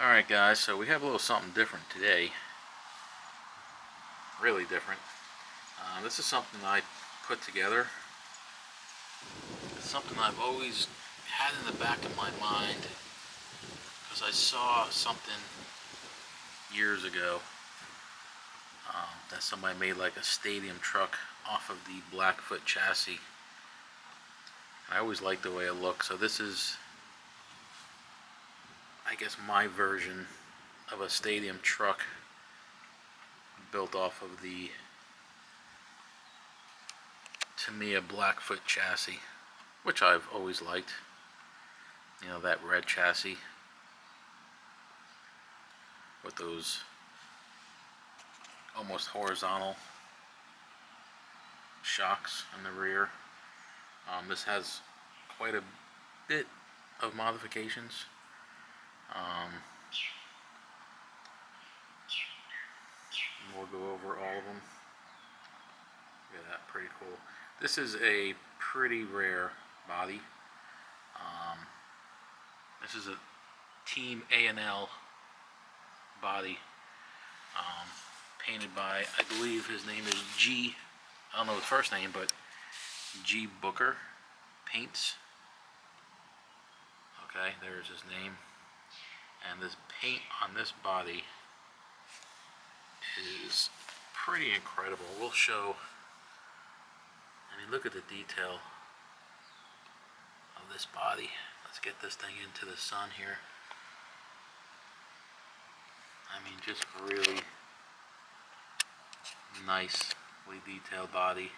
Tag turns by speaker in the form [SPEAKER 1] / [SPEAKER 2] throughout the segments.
[SPEAKER 1] Alright guys, so we have a little something different today. Really different. This is something I put together. It's something I've always had in the back of my mind because I saw something years ago that somebody made like a stadium truck off of the Blackfoot chassis. I always liked the way it looked, so this is, I guess, my version of a stadium truck built off of the Tamiya Blackfoot chassis, which I've always liked. You know, that red chassis with those almost horizontal shocks in the rear. This has quite a bit of modifications. We'll go over all of them. Look at that, pretty cool. This is a pretty rare body. This is a Team A&L body, painted by, I believe his name is I don't know his first name, but G Booker Paints. Okay, there's his name. And this paint on this body is pretty incredible. We'll show, I mean, look at the detail of this body. Let's get this thing into the sun here. I mean, just really nicely detailed body.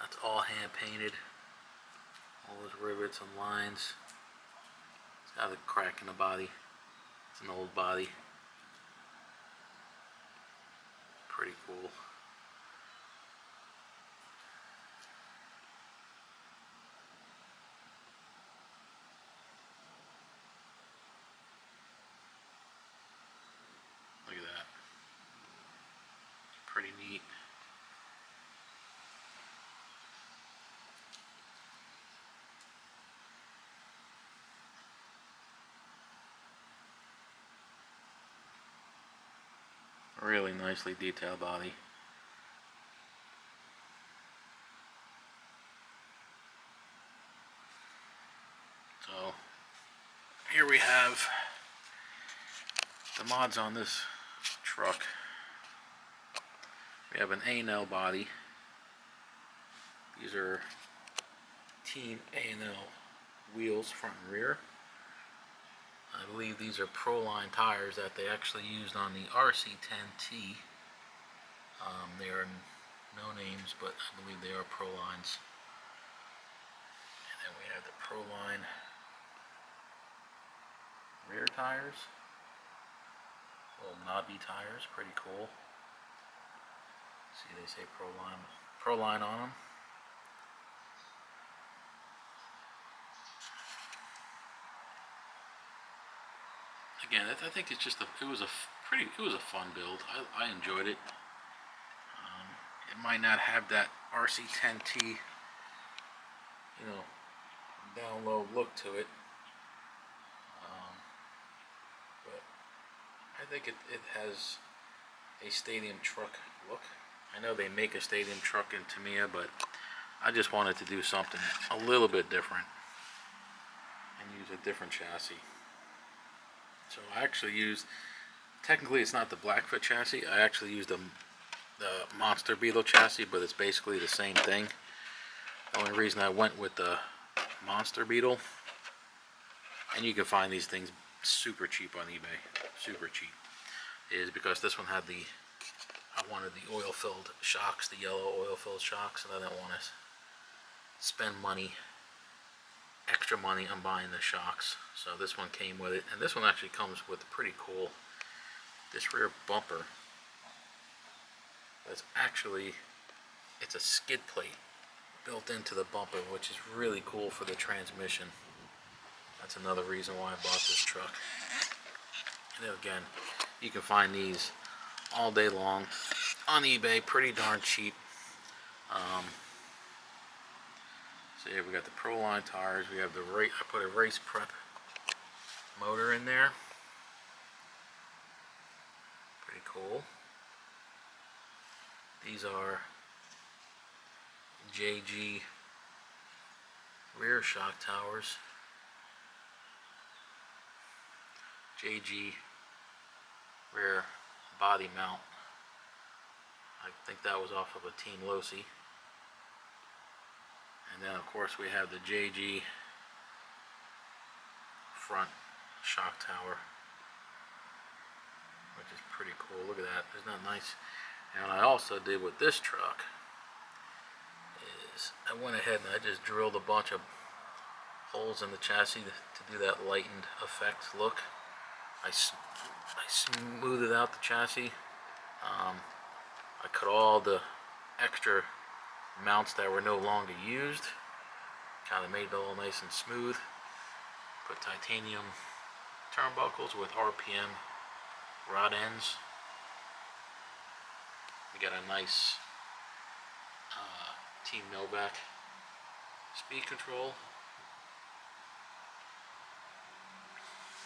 [SPEAKER 1] That's all hand painted. All those rivets and lines. It's got a crack in the body. It's an old body. Pretty cool. Look at that. Pretty neat. Really nicely detailed body. So here we have the mods on this truck. We have an A&L body. These are Team A&L wheels, front and rear. I believe these are Proline tires that they actually used on the RC10T. They are no names, but I believe they are Prolines. And then we have the Proline rear tires. Little knobby tires, pretty cool. See, they say Proline on them. Again, I think it's just it was a fun build. I enjoyed it. It might not have that RC10T, you know, down low look to it, but I think it has a stadium truck look. I know they make a stadium truck in Tamiya, but I just wanted to do something a little bit different and use a different chassis. So I actually used, technically it's not the Blackfoot chassis, I actually used the Monster Beetle chassis, but it's basically the same thing. The only reason I went with the Monster Beetle, and you can find these things super cheap on eBay, super cheap, is because this one had I wanted the oil-filled shocks, the yellow oil-filled shocks, and I didn't want to spend extra money on buying the shocks. So this one came with it, and this one actually comes with pretty cool, this rear bumper. It's a skid plate built into the bumper, which is really cool for the transmission. That's another reason why I bought this truck. And again, you can find these all day long on eBay, pretty darn cheap. So yeah, we got the Proline tires. We have the I put a race prep motor in there. Pretty cool. These are JG rear shock towers. JG rear body mount. I think that was off of a Team Losi. And then of course we have the JG front shock tower, which is pretty cool. Look at that, isn't that nice? And what I also did with this truck is I went ahead and I just drilled a bunch of holes in the chassis to do that lightened effect look. I smoothed out the chassis. I cut all the extra mounts that were no longer used. Kind of made it all nice and smooth. Put titanium turnbuckles with RPM rod ends. We got a nice Team Novak speed control.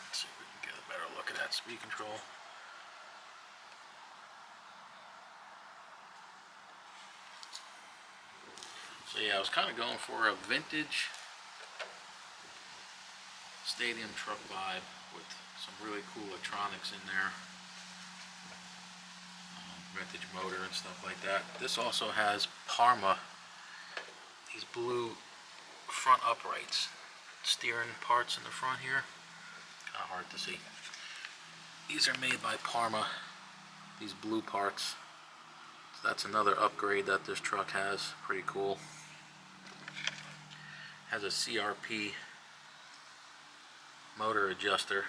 [SPEAKER 1] Let's see if we can get a better look at that speed control. So yeah, I was kind of going for a vintage stadium truck vibe with some really cool electronics in there. Vintage motor and stuff like that. This also has Parma, these blue front uprights, steering parts in the front here. Kind of hard to see. These are made by Parma, these blue parts. So that's another upgrade that this truck has. Pretty cool. Has a CRP motor adjuster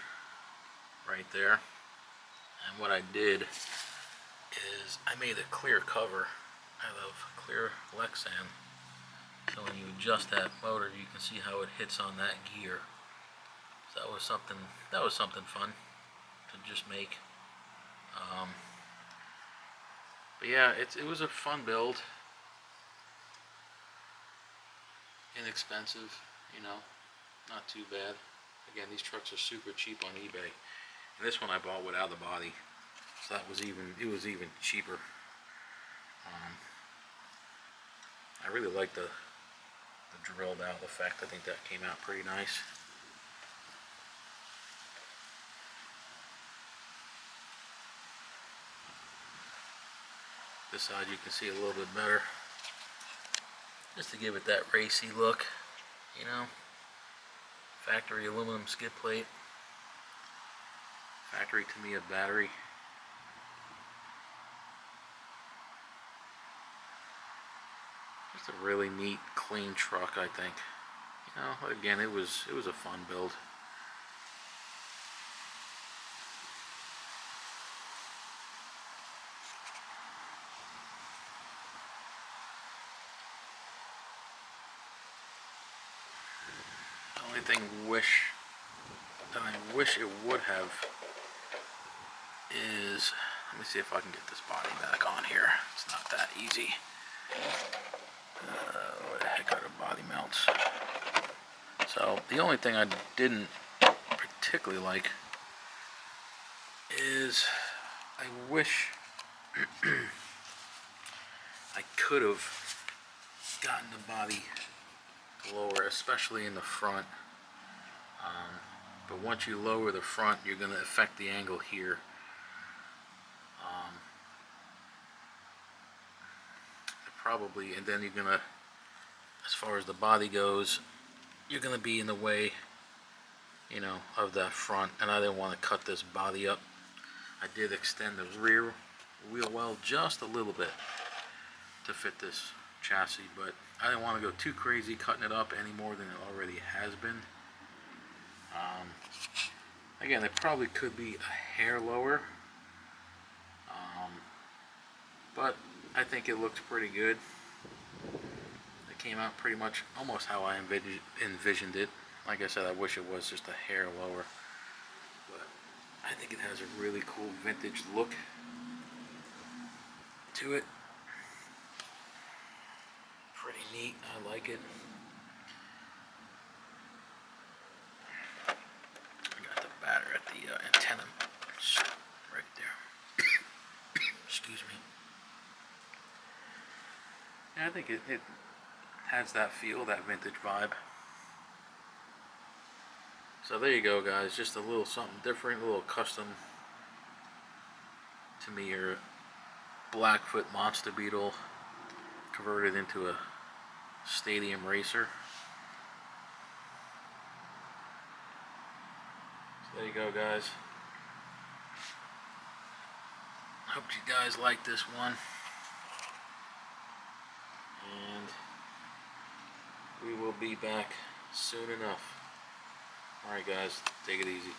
[SPEAKER 1] right there. And what I did is I made a clear cover out of clear Lexan. So when you adjust that motor, you can see how it hits on that gear. So that was something fun to just make. But yeah, it was a fun build. Inexpensive, you know, not too bad. Again, these trucks are super cheap on eBay, and this one I bought without the body, so it was even cheaper. I really like the drilled out effect. I think that came out pretty nice. This side you can see a little bit better, just to give it that racy look, you know. Factory aluminum skid plate, factory Tamiya battery. Just a really neat, clean truck, I think. You know, again, it was a fun build. The only thing that I wish it would have is, let me see if I can get this body back on here. It's not that easy. Where the heck are the body mounts? So the only thing I didn't particularly like is I wish I could have gotten the body lower, especially in the front. But once you lower the front, you're going to affect the angle here. Probably, and then you're going to, as far as the body goes, you're going to be in the way, you know, of that front, and I didn't want to cut this body up. I did extend the rear wheel well just a little bit to fit this chassis, but I didn't want to go too crazy cutting it up any more than it already has been. Again, it probably could be a hair lower, but I think it looks pretty good. It came out pretty much almost how I envisioned it. Like I said, I wish it was just a hair lower, but I think it has a really cool vintage look to it. Pretty neat, I like it. Yeah, I think it has that feel, that vintage vibe. So there you go, guys. Just a little something different, a little custom tamiya Blackfoot monster beetle converted into a stadium racer. So there you go, guys. Hope you guys like this one. And we will be back soon enough. Alright guys, take it easy.